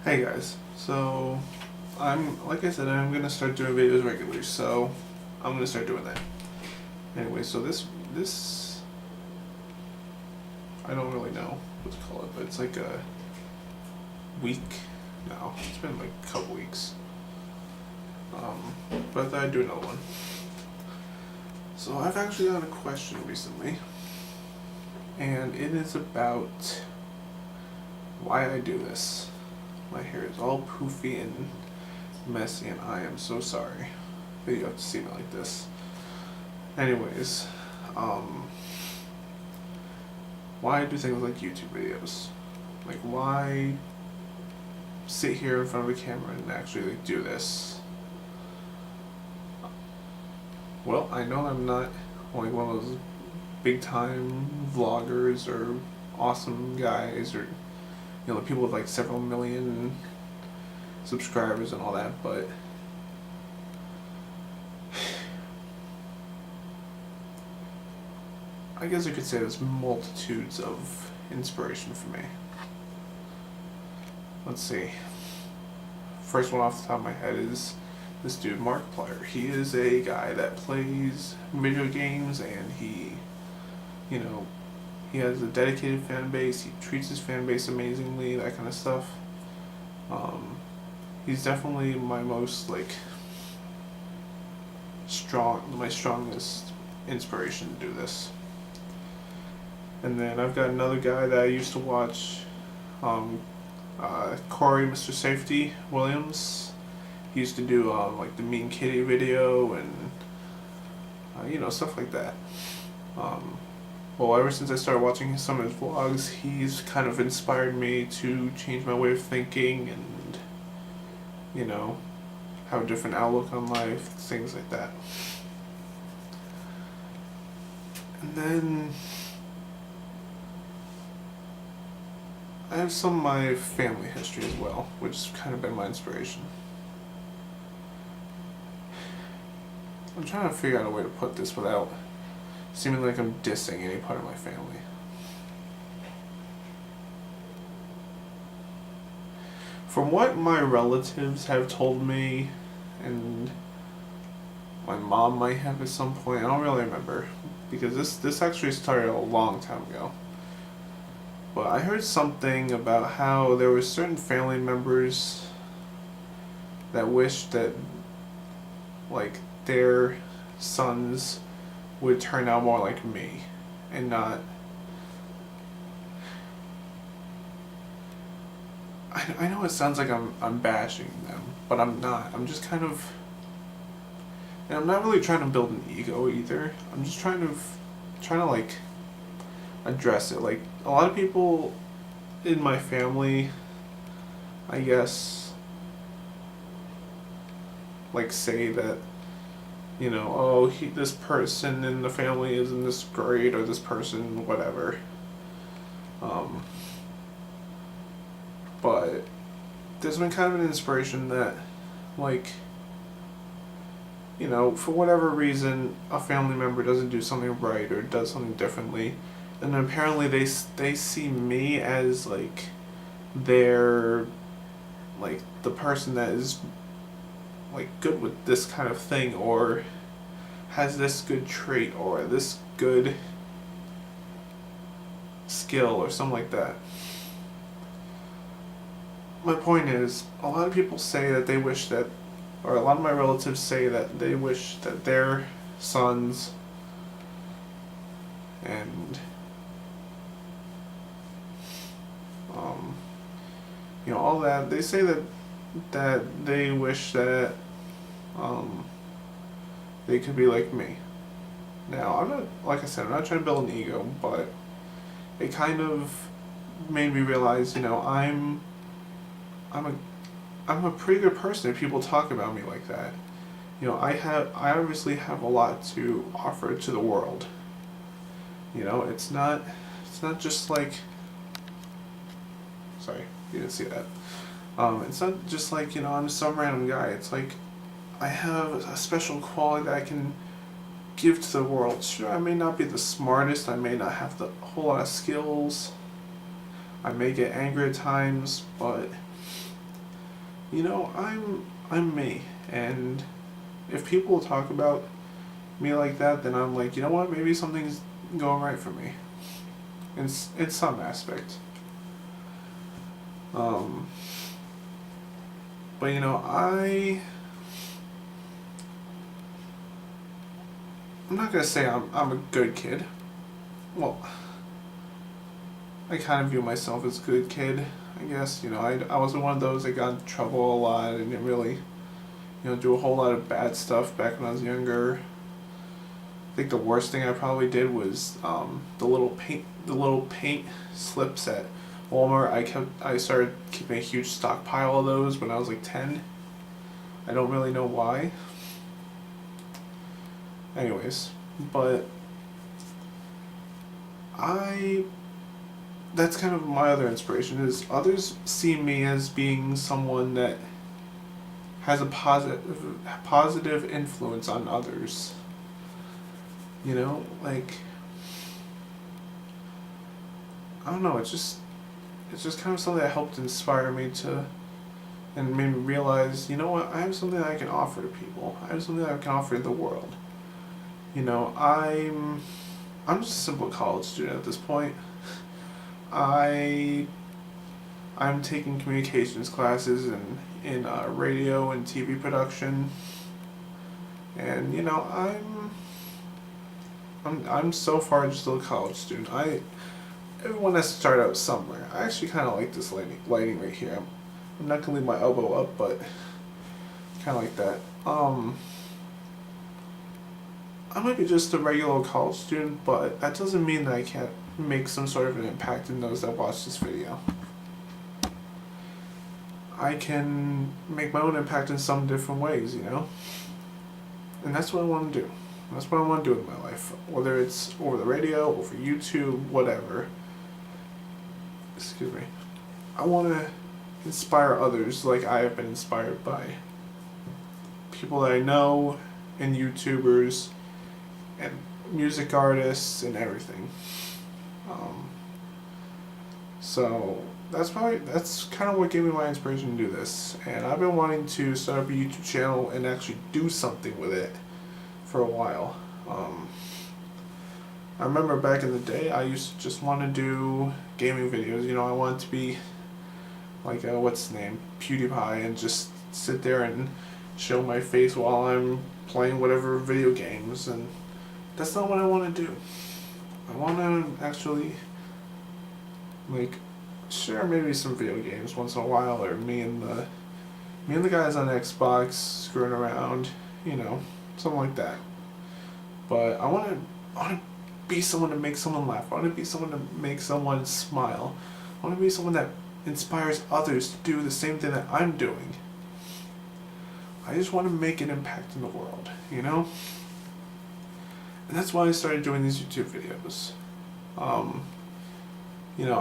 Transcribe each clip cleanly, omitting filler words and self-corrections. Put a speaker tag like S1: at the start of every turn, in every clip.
S1: Hey guys, so like I said, I'm gonna start doing videos regularly, so I'm gonna start doing that. Anyway, so this I don't really know what to call it, but it's like a week. No, it's been like a couple weeks. But I thought I'd do another one. So I've actually got a question recently, and it is about why I do this. My hair is all poofy and messy, and I am so sorry that you have to see me like this. Anyways, um, why do things like YouTube videos? Like, why sit here in front of a camera and actually like, do this? Well, I know I'm not like one of those big time vloggers or awesome guys or people with like several million subscribers and all that, but I guess you could say there's multitudes of inspiration for me. Let's see. First one off the top of my head is this dude, Markiplier. He is a guy that plays video games, and you know, he has a dedicated fan base. He treats his fan base amazingly, that kind of stuff. He's definitely my most my strongest inspiration to do this. And then I've got another guy that I used to watch, Corey, Mr. Safety Williams. He used to do like the Mean Kitty video and stuff like that. Well, ever since I started watching some of his vlogs, he's kind of inspired me to change my way of thinking and have a different outlook on life, things like that. And then I have some of my family history as well, which has kind of been my inspiration. I'm trying to figure out a way to put this without seeming like I'm dissing any part of my family. From what my relatives have told me, and my mom might have at some point, I don't really remember, because this actually started a long time ago. But I heard something about how there were certain family members that wished that like their sons would turn out more like me and not. I know it sounds like I'm bashing them, but I'm not. I'm just kind of, and I'm not really trying to build an ego either. I'm just trying to like address it. Like a lot of people in my family, I guess, like say that oh, this person in the family isn't this great, or this person whatever. But there's been kind of an inspiration that like for whatever reason a family member doesn't do something right or does something differently, and apparently they see me as like they're like the person that is like good with this kind of thing, or has this good trait or this good skill or something like that. My point is, a lot of people say that they wish that, or a lot of my relatives say that they wish that their sons and all that, they say that they wish that they could be like me. Now, I'm not, like I said, I'm not trying to build an ego, but it kind of made me realize, I'm a pretty good person if people talk about me like that. I obviously have a lot to offer to the world. It's not just like, sorry, you didn't see that. It's not just like, I'm some random guy. It's like I have a special quality that I can give to the world. Sure, I may not be the smartest, I may not have the whole lot of skills, I may get angry at times, but I'm me, and if people talk about me like that, then I'm like, you know what? Maybe something's going right for me. In some aspect. Um, but I'm not gonna say I'm a good kid. Well, I kind of view myself as a good kid. I guess I wasn't one of those that got in trouble a lot and didn't really do a whole lot of bad stuff back when I was younger. I think the worst thing I probably did was the little paint slips at Walmart. I started keeping a huge stockpile of those when I was like 10. I don't really know why. Anyways, but I that's kind of my other inspiration is others see me as being someone that has a positive influence on others. Like I don't know, it's just kind of something that helped inspire me to and made me realize, I have something that I can offer to people. I have something that I can offer to the world. I'm just a simple college student at this point. I I'm taking communications classes in radio and TV production, and I'm so far just still a college student. Everyone has to start out somewhere. I actually kind of like this lighting right here. I'm not gonna leave my elbow up, but kind of like that. I might be just a regular college student, but that doesn't mean that I can't make some sort of an impact in those that watch this video. I can make my own impact in some different ways, And that's what I want to do. That's what I want to do in my life. Whether it's over the radio, over YouTube, whatever. Excuse me. I want to inspire others like I have been inspired by people that I know and YouTubers and music artists and everything. So that's kind of what gave me my inspiration to do this. And I've been wanting to start up a YouTube channel and actually do something with it for a while. I remember back in the day, I used to just want to do gaming videos. I wanted to be like what's his name, PewDiePie, and just sit there and show my face while I'm playing whatever video games. And that's not what I want to do. I want to actually share maybe some video games once in a while, or me and the guys on Xbox screwing around, something like that. But I want to be someone to make someone laugh. I want to be someone to make someone smile. I want to be someone that inspires others to do the same thing that I'm doing. I just want to make an impact in the world, And that's why I started doing these YouTube videos.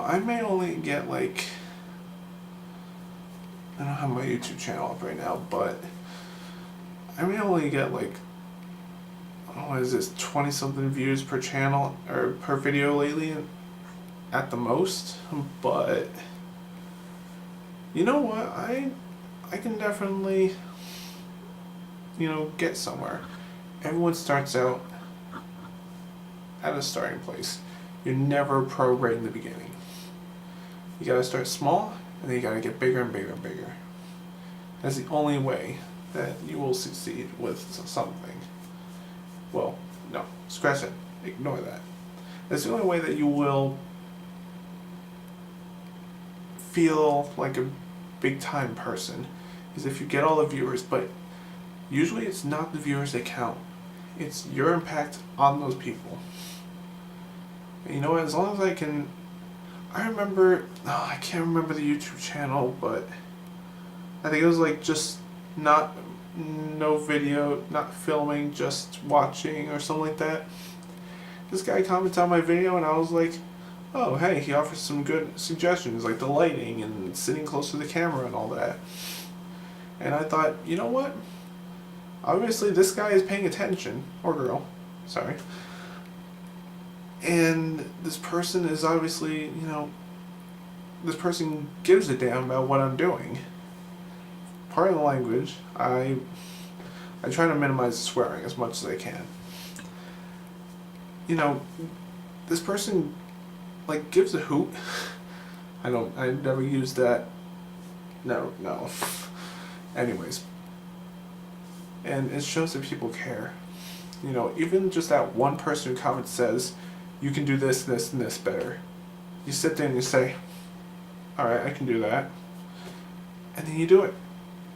S1: I may only get I don't have my YouTube channel up right now, but I may only get what is this, 20 something views per channel or per video lately at the most. But you know what? I can definitely get somewhere. Everyone starts out at a starting place. You're never pro right in the beginning. You gotta start small, and then you gotta get bigger and bigger and bigger. That's the only way that you will succeed with something. Well, no, scratch it. Ignore that. That's the only way that you will feel like a big time person, is if you get all the viewers. But usually it's not the viewers that count. It's your impact on those people. And as long as I can, I can't remember the YouTube channel, but I think it was just no video, not filming, just watching or something like that. This guy commented on my video and I was like, oh hey, he offers some good suggestions, like the lighting and sitting close to the camera and all that. And I thought, you know what? Obviously this guy is paying attention, or girl, sorry. And this person is obviously, this person gives a damn about what I'm doing. pardon the language, I try to minimize swearing as much as I can. You know, this person, like, gives a hoot. I never use that. No. Anyways. And it shows that people care. You know, even just that one person who comments says, you can do this, this, and this better. You sit there and you say, alright, I can do that. And then you do it.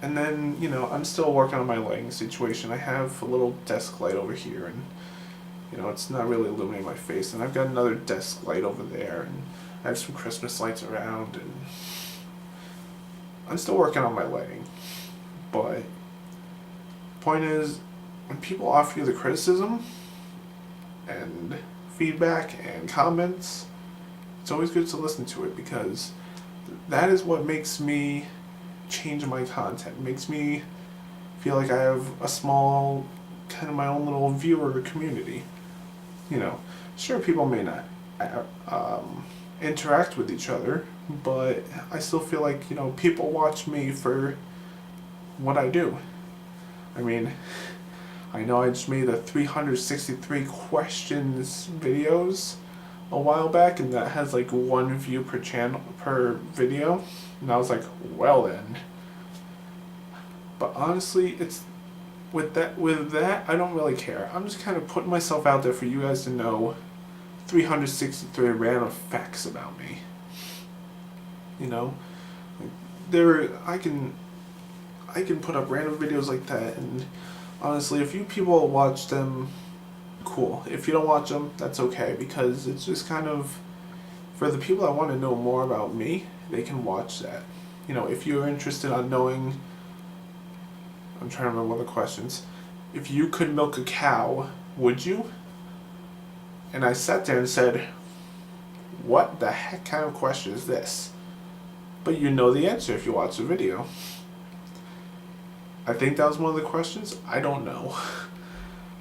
S1: And then, you know, I'm still working on my lighting situation. I have a little desk light over here, and, you know, it's not really illuminating my face. And I've got another desk light over there, and I have some Christmas lights around, and I'm still working on my lighting. But point is, when people offer you the criticism and feedback and comments, it's always good to listen to it, because that is what makes me change my content. It makes me feel like I have a small, kind of my own little viewer community. You know, sure, people may not interact with each other, but I still feel like, you know, people watch me for what I do. I mean, I know I just made a 363 questions videos a while back, and that has like 1 view per channel per video, and I was like, well then. But honestly, it's with that I don't really care. I'm just kind of putting myself out there for you guys to know 363 random facts about me. You know, I can put up random videos like that, and honestly, if you people watch them, cool. If you don't watch them, that's okay, because it's just kind of, for the people that want to know more about me, they can watch that. You know, if you're interested on knowing, I'm trying to remember one of the questions. If you could milk a cow, would you? And I sat there and said, what the heck kind of question is this? But you know the answer if you watch the video. I think that was one of the questions. I don't know.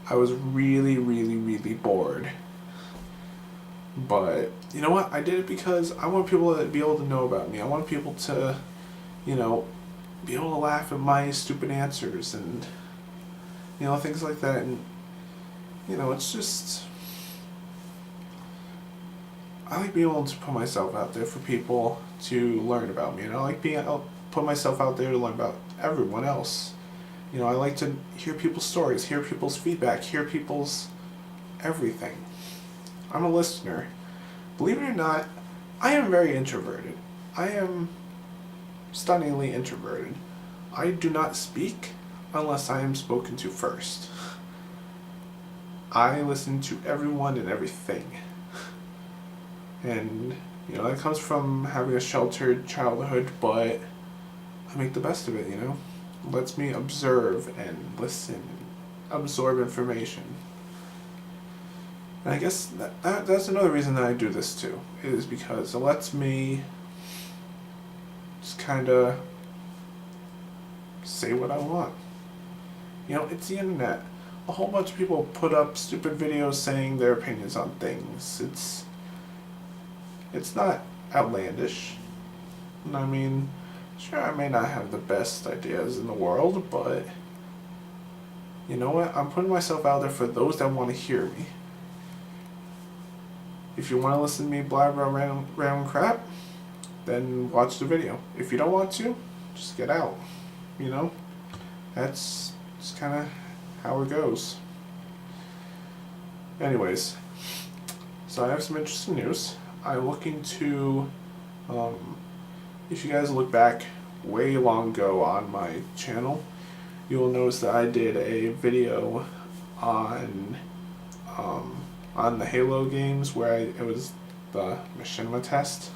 S1: I was really, really, really bored. But you know what? I did it because I want people to be able to know about me. I want people to, you know, be able to laugh at my stupid answers and, you know, things like that. And, you know, it's just, I like being able to put myself out there for people to learn about me. And I like being able to put myself out there to learn about everyone else. You know, I like to hear people's stories, hear people's feedback, hear people's everything. I'm a listener. Believe it or not, I am very introverted. I am stunningly introverted. I do not speak unless I am spoken to first. I listen to everyone and everything. And, you know, that comes from having a sheltered childhood, but I make the best of it, you know? It lets me observe and listen and absorb information. And I guess that's another reason that I do this too, is because it lets me just kind of say what I want. You know, it's the internet. A whole bunch of people put up stupid videos saying their opinions on things. It's not outlandish. And I mean, sure, I may not have the best ideas in the world, but you know what? I'm putting myself out there for those that want to hear me. If you want to listen to me blabber around random crap, then watch the video. If you don't want to, just get out. You know? That's just kind of how it goes. Anyways, so I have some interesting news. I'm looking to, if you guys look back way long ago on my channel, you will notice that I did a video on the Halo games where it was the machinima test.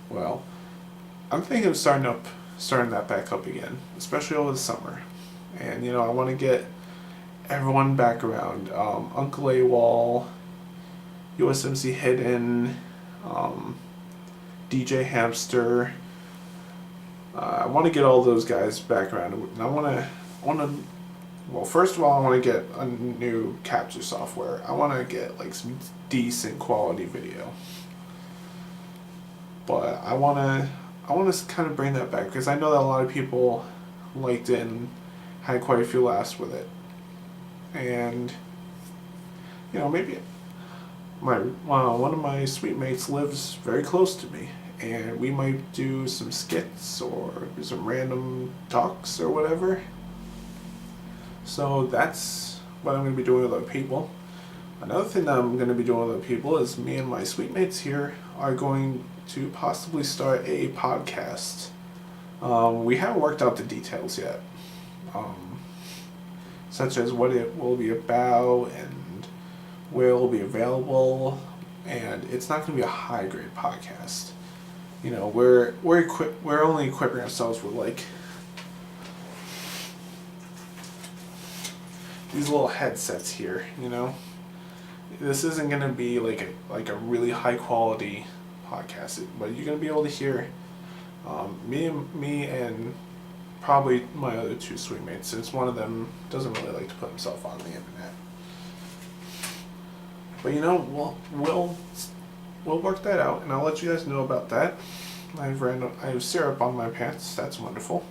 S1: Well, I'm thinking of starting that back up again, especially over the summer. And you know, I want to get everyone back around. Uncle AWOL, USMC Hidden, DJ Hamster. I want to get all those guys back around, and I want to. Well, first of all, I want to get a new capture software. I want to get like some decent quality video. But I want to kind of bring that back, because I know that a lot of people liked it and had quite a few laughs with it. And maybe one of my suite mates lives very close to me, and we might do some skits or some random talks or whatever. So that's what I'm going to be doing with other people. Another thing that I'm going to be doing with other people is me and my suite mates here are going to possibly start a podcast. We haven't worked out the details yet, such as what it will be about and where it will be available, and it's not going to be a high grade podcast. We're only equipping ourselves with like these little headsets here. This isn't going to be like a really high quality podcast, but you're going to be able to hear me and probably my other two suite mates, since one of them doesn't really like to put himself on the internet. But we'll work that out, and I'll let you guys know about that. I have syrup on my pants. That's wonderful.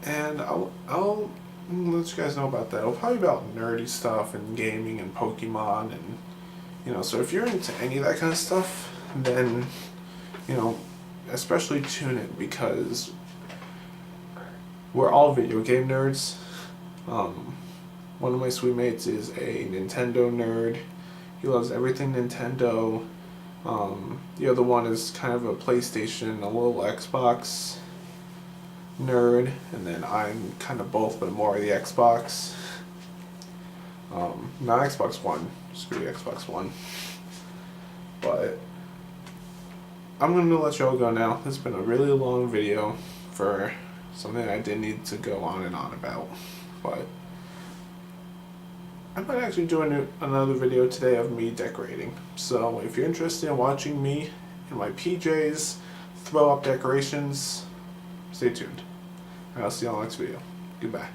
S1: And I'll let you guys know about that. It'll probably be about nerdy stuff and gaming and Pokemon and so if you're into any of that kind of stuff, then especially tune in, because we're all video game nerds. One of my suite mates is a Nintendo nerd. He loves everything Nintendo. The other one is kind of a PlayStation, a little Xbox nerd, and then I'm kind of both, but more of the Xbox. Not Xbox One. Screw Xbox One. But I'm going to let y'all go now. This has been a really long video for something I didn't need to go on and on about. But I might actually do another video today of me decorating. So if you're interested in watching me in my PJs throw up decorations, stay tuned. And I'll see you on the next video. Goodbye.